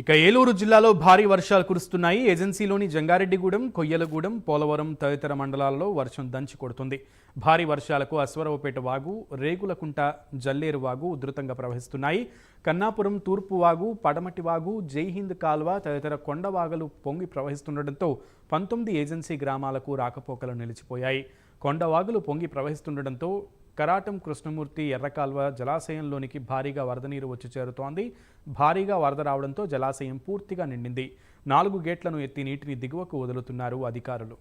ఇక ఏలూరు జిల్లాలో భారీ వర్షాలు కురుస్తున్నాయి. ఏజెన్సీలోని జంగారెడ్డిగూడెం, కొయ్యలగూడెం, పోలవరం తదితర మండలాల్లో వర్షం దంచి కొడుతుంది. భారీ వర్షాలకు అశ్వరావుపేట వాగు, రేగులకుంట, జల్లేరు వాగు ఉధృతంగా ప్రవహిస్తున్నాయి. కన్నాపురం తూర్పు వాగు, పడమటి వాగు, జైహింద్ కాల్వ తదితర కొండవాగులు పొంగి ప్రవహిస్తుండటంతో 19 ఏజెన్సీ గ్రామాలకు రాకపోకలు నిలిచిపోయాయి. కొండవాగులు పొంగి ప్రవహిస్తుండటంతో కరాటం కృష్ణమూర్తి ఎర్రకాల్వ జలాశయంలోనికి భారీగా వరద నీరు వచ్చి చేరుతోంది. భారీగా వరద రావడంతో జలాశయం పూర్తిగా నిండింది. 4 గేట్లను ఎత్తి నీటిని దిగువకు వదులుతున్నారు అధికారులు.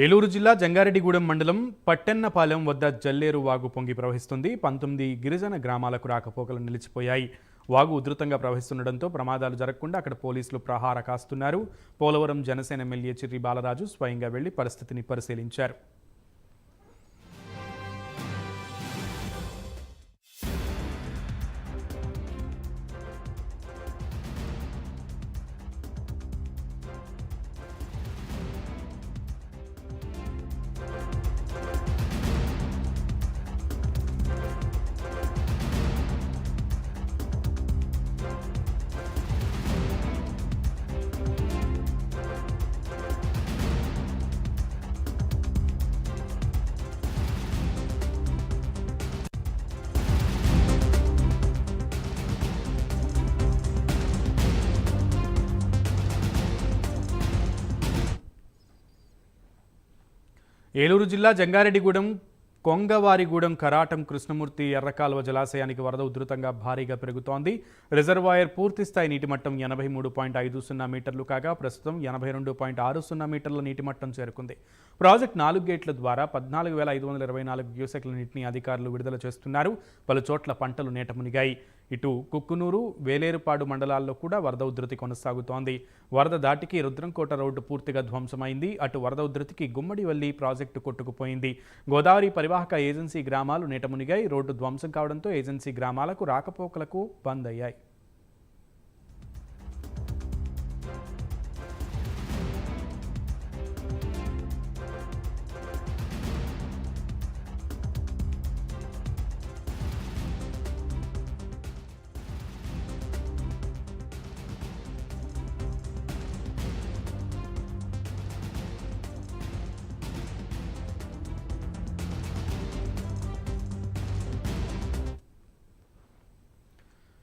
ఏలూరు జిల్లా జంగారెడ్డిగూడెం మండలం పట్టెన్నపాలెం వద్ద జల్లేరు వాగు పొంగి ప్రవహిస్తుంది. 19 గిరిజన గ్రామాలకు రాకపోకలు నిలిచిపోయాయి. వాగు ఉధృతంగా ప్రవహిస్తుండటంతో ప్రమాదాలు జరగకుండా అక్కడ పోలీసులు ప్రహార కాస్తున్నారు. పోలవరం జనసేన ఎమ్మెల్యే చిర్రి బాలరాజు స్వయంగా వెళ్లి పరిస్థితిని పరిశీలించారు. ఏలూరు జిల్లా జంగారెడ్డిగూడెం, కొంగవారిగూడెం కరాటం కృష్ణమూర్తి ఎర్రకాల్వ జలాశయానికి వరద ఉధృతంగా భారీగా పెరుగుతోంది. రిజర్వాయర్ పూర్తిస్థాయి నీటిమట్టం 83.50 మీటర్లు కాగా ప్రస్తుతం 82.60 మీటర్ల నీటిమట్టం చేరుకుంది. ప్రాజెక్టు 4 గేట్ల ద్వారా 14,524 క్యూసెక్ల నీటిని అధికారులు విడుదల చేస్తున్నారు. పలు చోట్ల పంటలు నేట మునిగాయి. ఇటు కుక్కునూరు, వేలేరుపాడు మండలాల్లో కూడా వరద ఉధృతి కొనసాగుతోంది. వరద దాటికి రుద్రంకోట రోడ్డు పూర్తిగా ధ్వంసమైంది. అటు వరద ఉధృతికి గుమ్మడివల్లి ప్రాజెక్టు కొట్టుకుపోయింది. గోదావరి పరివాహక ఏజెన్సీ గ్రామాలు నేట మునిగాయి. రోడ్డు ధ్వంసం కావడంతో ఏజెన్సీ గ్రామాలకు రాకపోకలకు బంద్ అయ్యాయి.